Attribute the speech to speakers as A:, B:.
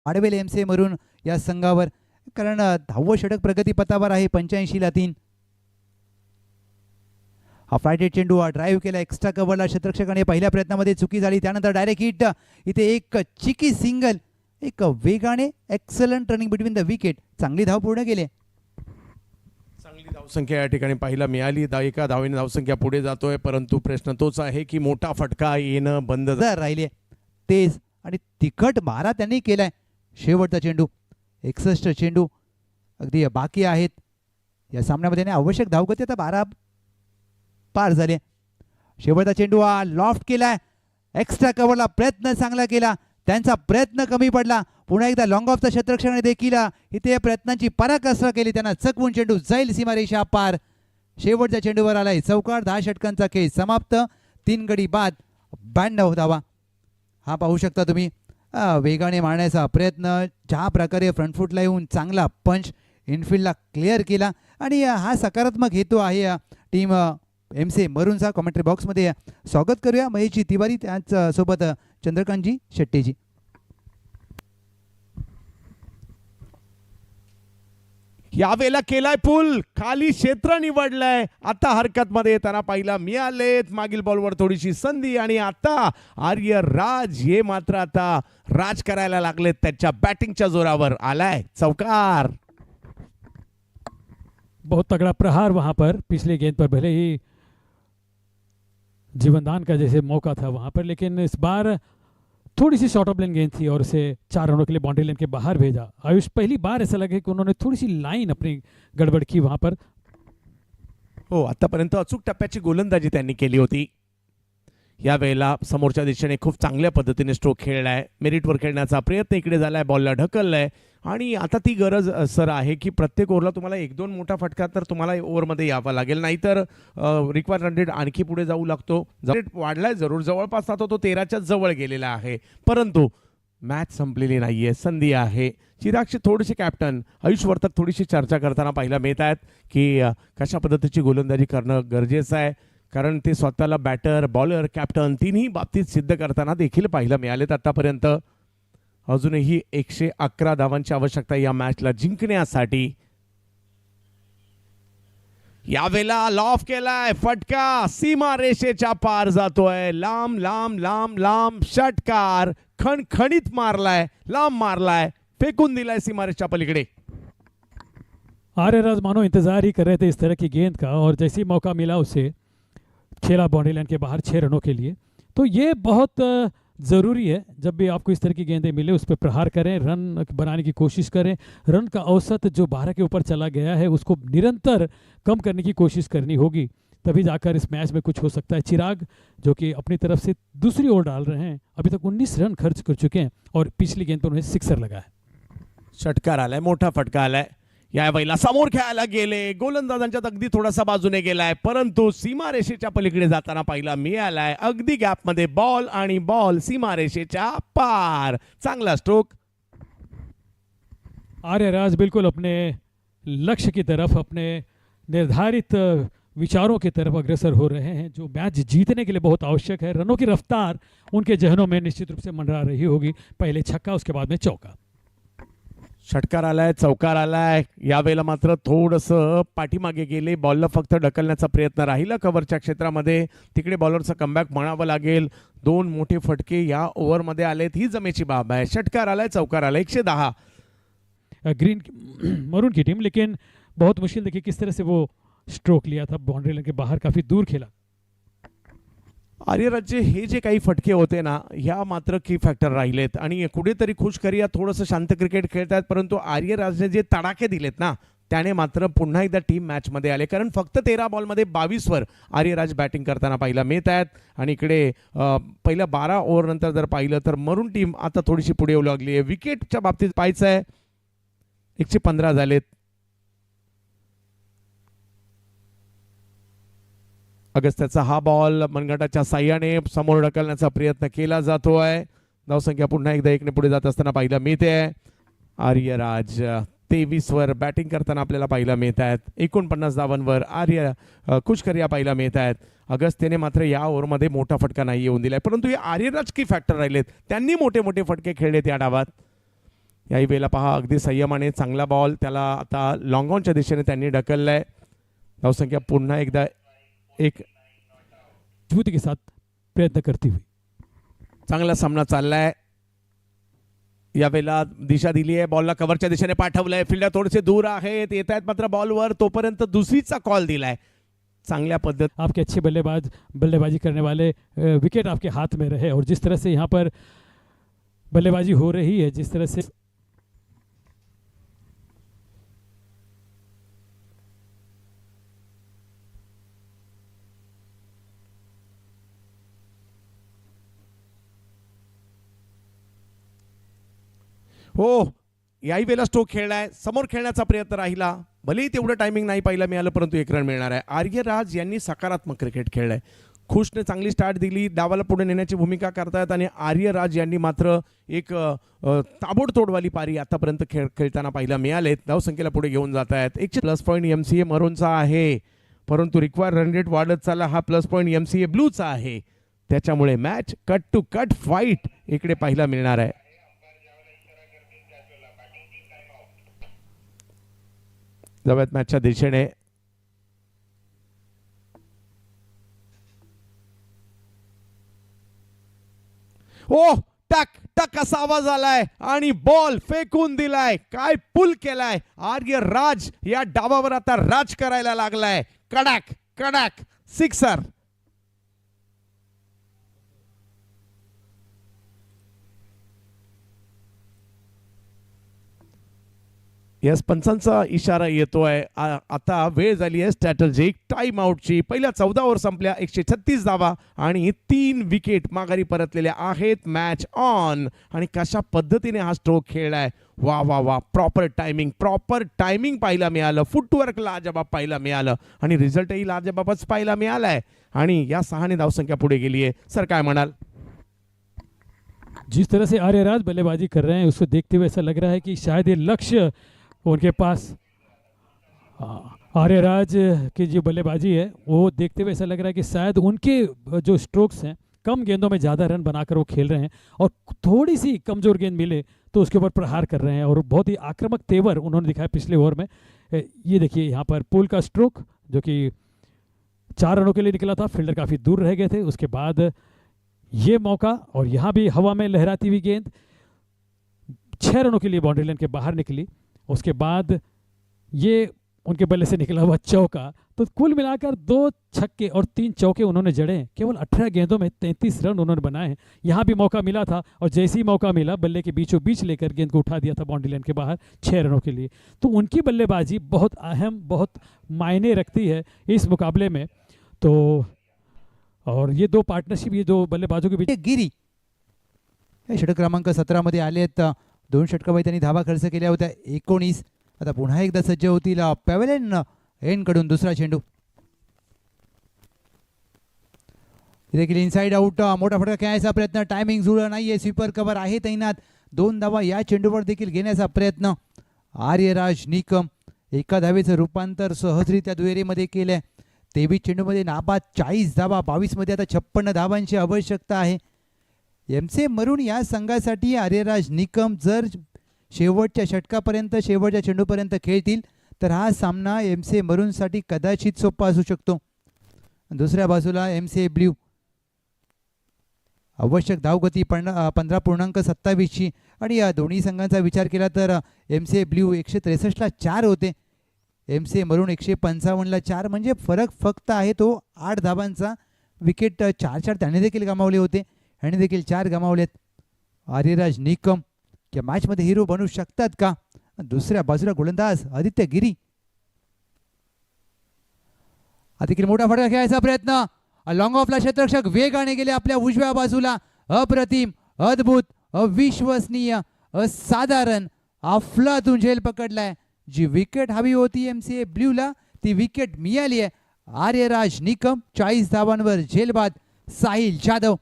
A: आडवेल MC मरून या संघावर, कारण 10वं षटक प्रगतीपथावर आहे 85ला 3. हा फ्लायटेड चेंडू हा ड्राईव्ह केला एक्स्ट्रा कव्हरला क्षेत्ररक्षकाने, पहिल्या प्रयत्नामध्ये चुकी झाली, त्यानंतर डायरेक्ट हिट. इथे एक चिकी सिंगल, एक वेगाने excellent running between the wicket, चांगली धाव पूर्ण केली.
B: चांगली धावसंख्या या ठिकाणी पाहायला मिळाली. एका धावेने धावसंख्या पुढे जातोय, परंतु प्रश्न तोच आहे की मोठा फटका येणं बंद
A: राहिले. तेज आणि तिखट मारा त्यांनी केलाय. शेवटचा चेंडू 61 चेंडू अगदी बाकी आहेत या सामन्यामध्ये, आवश्यक धावगती आता 12 पार झाले. शेवटचा चेंडू हा लॉफ्ट केलाय, एक्स्ट्रा कव्हरला प्रयत्न चांगला केला, त्यांचा प्रयत्न कमी पडला. पुन्हा एकदा लॉंग ऑफचा क्षेत्ररक्षकाने देखील इथे प्रयत्नांची पराकाष्ठा केली, त्यांना चकवून चेंडू जाईल सीमारेषा पार. शेवटच्या चेंडूवर आलाय चौकार. 10 षटकांचा खेळ समाप्त. 3 गडी बाद 92 धावा. हा पाहू शकता तुम्ही वेगाने मारण्याचा प्रयत्न, ज्या प्रकारे फ्रंटफुटला येऊन चांगला पंच इनफिल्डला क्लिअर केला, आणि हा सकारात्मक हेतू आहे टीम एमसी मरूनचा. कमेंट्री बॉक्समध्ये स्वागत करूया महेशजी तिवारी, त्याच सोबत चंद्रकांतजी शेट्टीजी.
B: यावेळेला केलाय पूल, खाली क्षेत्र निवडलंय. आता हरकत मध्ये येताना पाहिला मिळालेत. मागील बॉलवर थोडीशी संधी, आणि आता आर्य राज हे मात्र आता राज करायला लागलेत त्याच्या बॅटिंगच्या जोरावर. आलाय चौकार.
C: बहुत तगड़ा प्रहार वहां पर, पिछले गेंद पर भले ही जीवनदान का जैसे मौका था वहां पर, लेकिन इस बार थोड़ी सी शॉर्ट ऑफ लेन गेंद थी और उसे 4 रनों के लिए बाउंड्री लेन के बाहर भेजा. आयुष पहली बार ऐसा लगे कि उन्होंने थोड़ी सी लाइन अपनी गड़बड़ की वहां पर.
B: हो, आतापर्यंत अचूक टप्प्याची गोलंदाजी त्यांनी केली होती. यावेळेला समोरच्या दिशेने खूप चांगल्या पद्धतीने स्ट्रोक खेळलाय. मेरिटवर खेळण्याचा प्रयत्न इकडे झालाय, बॉलला ढकललाय, आणि आता ती गरज सर आहे की प्रत्येक ओव्हरला तुम्हाला 1-2 मोठा फटका तर तुम्हाला ओव्हरमध्ये यावं लागेल, नाहीतर रिक्वायर्ड रन रेट आणखी पुढे जाऊ लागतो. रेट वाढलाय जरूर, जवळपास आता तो 13च्या जवळ गेलेला आहे, परंतु मॅच संपलेली नाहीये, संधी आहे. चिरागचे थोडेसे कॅप्टन आयुष वर्तक थोडीशी चर्चा करताना पाहायला मिळत आहेत की कशा पद्धतीची गोलंदाजी करणं गरजेचं आहे, कारण ते स्वतःला बॅटर बॉलर कॅप्टन तिन्ही बाबतीत सिद्ध करताना देखील पाहायला मिळालेत आतापर्यंत. अजूनही 111 धावांची आवश्यकता या मॅचला जिंकण्यासाठी. यावेळेला लॉफ केलाय, फटका सीमा रेषेच्या पार जातोय. लांब लांब लांब लांब षटकार, खणखणीत मारलाय, लांब मारलाय, फेकून दिलाय सीमारेषेच्या पलीकडे.
C: आर्य राज मानो इंतजार ही कर रहे थे इस तरह की गेंद का, और जैसे ही मौका मिला उसे खेला बाउंड्री लाइन के बाहर 6 रनों के लिए. तो ये बहुत ज़रूरी है, जब भी आपको इस तरह की गेंदें मिले उस पर प्रहार करें, रन बनाने की कोशिश करें. रन का औसत जो 12 के ऊपर चला गया है उसको निरंतर कम करने की कोशिश करनी होगी, तभी जाकर इस मैच में कुछ हो सकता है. चिराग जो कि अपनी तरफ से दूसरी ओवर डाल रहे हैं, अभी तक 19 रन खर्च कर चुके हैं और पिछली गेंद पर उन्हें सिक्सर लगा है.
B: षटकार आलाय, मोठा फटका आलाय. यावेळेला समोर खेळायला गेले, गोलंदाजांच्या अगदी थोडासा बाजूने गेलाय, परंतु सीमारेषेच्या पलीकडे जाताना पाहिला मिळालाय. अगदी गॅपमध्ये बॉल आणि बॉल सीमारेषेच्या पार. चांगला स्ट्रोक.
C: आर्य राज बिल्कुल अपने लक्ष्य की तरफ, अपने निर्धारित विचारों की तरफ अग्रसर हो रहे हैं, जो मैच जीतने के लिए बहुत आवश्यक है. रनों की रफ्तार उनके जहनों में निश्चित रूप से मंडरा रही होगी. पहले छक्का, उसके बाद में चौका.
B: षटकार आलाय, चौकार आलाय. यावेळेला मात्र थोडंसं पाठीमागे गेले, बॉलला फक्त ढकलण्याचा प्रयत्न राहिला कव्हरच्या क्षेत्रामध्ये. तिकडे बॉलरचा कमबॅक म्हणावं लागेल. 2 मोठे फटके या ओव्हरमध्ये आलेत, ही जमेची बाब आहे. षटकार आलाय, चौकार आलाय. 110.
C: ग्रीन मरून की टीम, लेकिन बहुत मुश्किल. देखिए किस तरह से वो स्ट्रोक लिया था, बाउंड्री लाइन के बाहर काफ़ी दूर खेला.
B: आर्यराजचे हे जे काही फटके होते ना, ह्या मात्र की फॅक्टर राहिलेत, आणि कुठेतरी खुशखरिया थोडंसं शांत क्रिकेट खेळतात, परंतु आर्यराजने जे तडाखे दिलेत ना, त्याने मात्र पुन्हा एकदा टीम मॅचमध्ये आले. कारण फक्त 13 बॉलमध्ये 22वर आर्यराज बॅटिंग करताना पाहिला मिळत आहेत. आणि इकडे पहिल्या 12 ओव्हरनंतर जर पाहिलं तर मरून टीम आता थोडीशी पुढे येऊ लागली आहे. विकेटच्या बाबतीत पाहायचं आहे, 115 झालेत. अगस्त्याचा हा बॉल मनगटाच्या साह्याने समोर ढकलण्याचा प्रयत्न केला जातोय. धावसंख्या पुन्हा एकदा 1ने पुढे जात असताना पाहायला मिळते. आर्यराज 23वर बॅटिंग करताना आपल्याला पाहायला मिळत आहेत. 49 धावांवर खुशखरिया पाहायला मिळत आहेत. अगस्त्यने मात्र या ओव्हरमध्ये मोठा फटका नाही येऊन दिलाय, परंतु हे आर्यराज की फॅक्टर राहिलेत, त्यांनी मोठे मोठे फटके खेळलेत या डावात. याही वेळेला पहा अगदी संयमाने चांगला बॉल त्याला आता लॉंग ऑनच्या दिशेने त्यांनी ढकललाय. धावसंख्या पुन्हा एकदा एक.
C: मजबूती के साथ प्रयत्न करती हुई.
B: चांगला सामना चाललाय. यावेळेला दिशा दिली आहे, बॉलला कव्हरच्या दिशेने पाठवलंय. फिल्डर थोडेसे दूर आहेत, येत आहेत मात्र बॉलवर, तोपर्यंत दुसरीचा कॉल दिलाय. चांगल्या पद्धत.
C: आपके अच्छे बल्लेबाजी करने वाले विकेट आपके हाथ में रहे और जिस तरह से यहाँ पर बल्लेबाजी हो रही है, जिस तरह से
B: हो, याही वेळेला स्ट्रोक खेळलाय. समोर खेळण्याचा प्रयत्न राहिला, भलेही तेवढं टायमिंग नाही पाहिलं मिळालं, परंतु एक रन मिळणार आहे. आर्य राज यांनी सकारात्मक क्रिकेट खेळलाय. खुशने चांगली स्टार्ट दिली, डावाला पुढे नेण्याची भूमिका करतायत आणि आर्य राज यांनी मात्र एक ताबडतोडवाली पारी आतापर्यंत खेळताना पाहायला मिळालेत. धावसंख्येला पुढे घेऊन जात आहेत. एक प्लस पॉईंट MCA मरूनचा आहे, परंतु रिक्वायर रन रेट वाढत चालला. हा प्लस पॉईंट MCA ब्लूचा आहे, त्याच्यामुळे match cut to cut fight इकडे पाहायला मिळणार आहे. जाऊयात मॅचच्या दिशेने. ओ टक टक असा आवाज आलाय आणि बॉल फेकून दिलाय. काय पुल केलाय आर्य राज, या डावावर आता राज करायला लागलाय. कडक कडक सिक्सर. यस, पंचांचा इशारा येतोय. आता वेळ झाली आहे स्ट्रॅटेजिक टाइम आउटची. पहिल्या 14 ओव्हर संपल्या, 136 धावा आणि 3 विकेट माघारी परतलेल्या आहेत. Match on. आणि कशा पद्धतीने हा स्ट्रोक खेळलाय. वा वा वा, प्रॉपर टायमिंग पाहायला मिळालं. फुटवर्क लाजबाब पाहायला मिळालं आणि रिझल्टही लाजबाबच पाहायला मिळालाय. आणि या 6 ने धावसंख्या पुढे गेली आहे. सर काय म्हणाल?
C: जिस तरह से आर्यराज बल्लेबाजी कर रहे हैं उसको देखते हुए ऐसा लग रहा है कि शायद ये लक्ष्य उनके पास, आर्यराज की जो बल्लेबाजी है वो देखते हुए ऐसा लग रहा है कि शायद उनके जो स्ट्रोक्स हैं, कम गेंदों में ज़्यादा रन बनाकर वो खेल रहे हैं और थोड़ी सी कमज़ोर गेंद मिले तो उसके ऊपर प्रहार कर रहे हैं और बहुत ही आक्रामक तेवर उन्होंने दिखाया पिछले ओवर में. ये देखिए यहाँ पर पुल का स्ट्रोक जो कि 4 रनों के लिए निकला था, फील्डर काफ़ी दूर रह गए थे. उसके बाद ये मौका और यहाँ भी हवा में लहराती हुई गेंद 6 रनों के लिए बाउंड्री लाइन के बाहर निकली. उसके बाद ये उनके बल्ले से निकला हुआ चौका. तो कुल मिलाकर 2 छक्के और 3 चौके उन्होंने जड़े हैं. केवल 18 गेंदों में 33 रन उन्होंने बनाए हैं. यहाँ भी मौका मिला था और जैसे ही मौका मिला बल्ले के बीचों बीच लेकर गेंद को उठा दिया था बाउंड्री लाइन के बाहर 6 रनों के लिए. तो उनकी बल्लेबाजी बहुत अहम, बहुत मायने रखती है इस मुकाबले में. तो और ये 2 पार्टनरशिप, ये 2 बल्लेबाजों के बीच.
A: गिरी हे षटक क्रमांक 17 मध्ये आले आहेत. 2 षटकाबाई त्यांनी धावा खर्च केल्या होत्या. 19. आता पुन्हा एकदा सज्ज होतील पॅव्हलियन एंड कडून दुसरा चेंडू. देखील इनसाइड आउट, मोठा फटका खेळायचा प्रयत्न, टायमिंग जुळलं नाहीये. स्वीपर कव्हर आहे तैनात. 2 धावा या चेंडूवर देखील घेण्याचा प्रयत्न. आर्यराज निकम एका धावेचं रूपांतर सहजरित्या दुहेरीमध्ये केलंय. 23 चेंडूमध्ये नाबाद 40 धावा, 22 मध्ये आता 56 धावांची आवश्यकता आहे. MCA मरून या संघासाठी आर्यराज निकम जर शेवटच्या षटकापर्यंत, शेवटच्या चेंडूपर्यंत खेळतील तर हा सामना MCA मरूनसाठी कदाचित सोपा असू शकतो. दुसऱ्या बाजूला MCA ब्ल्यू आवश्यक धावगती 15.27 ची आणि या दोन्ही संघांचा विचार केला तर MCA ब्ल्यू 163 ला 4 होते. MCA मरून 155 ला 4, म्हणजे फरक फक्त आहे तो 8 धावांचा. विकेट 4 त्याने देखील गमावले होते, ह्याने देखील 4 गमावलेत. आर्यराज निकम या मॅचमध्ये हिरो बनू शकतात का? दुसऱ्या बाजूला गोलंदाज आदित्य गिरी. देखील मोठा फटका खेळायचा प्रयत्न. लॉंग ऑफला क्षेत्ररक्षक वेगाने गेले आपल्या उजव्या बाजूला. अप्रतिम, अद्भुत, अविश्वसनीय, असाधारण, अफलातून झेल पकडलाय. जी विकेट हवी होती MCA ब्ल्यूला ती विकेट मिळाली आहे. आर्यराज निकम 40 धावांवर झेलबाद. साहिल जाधव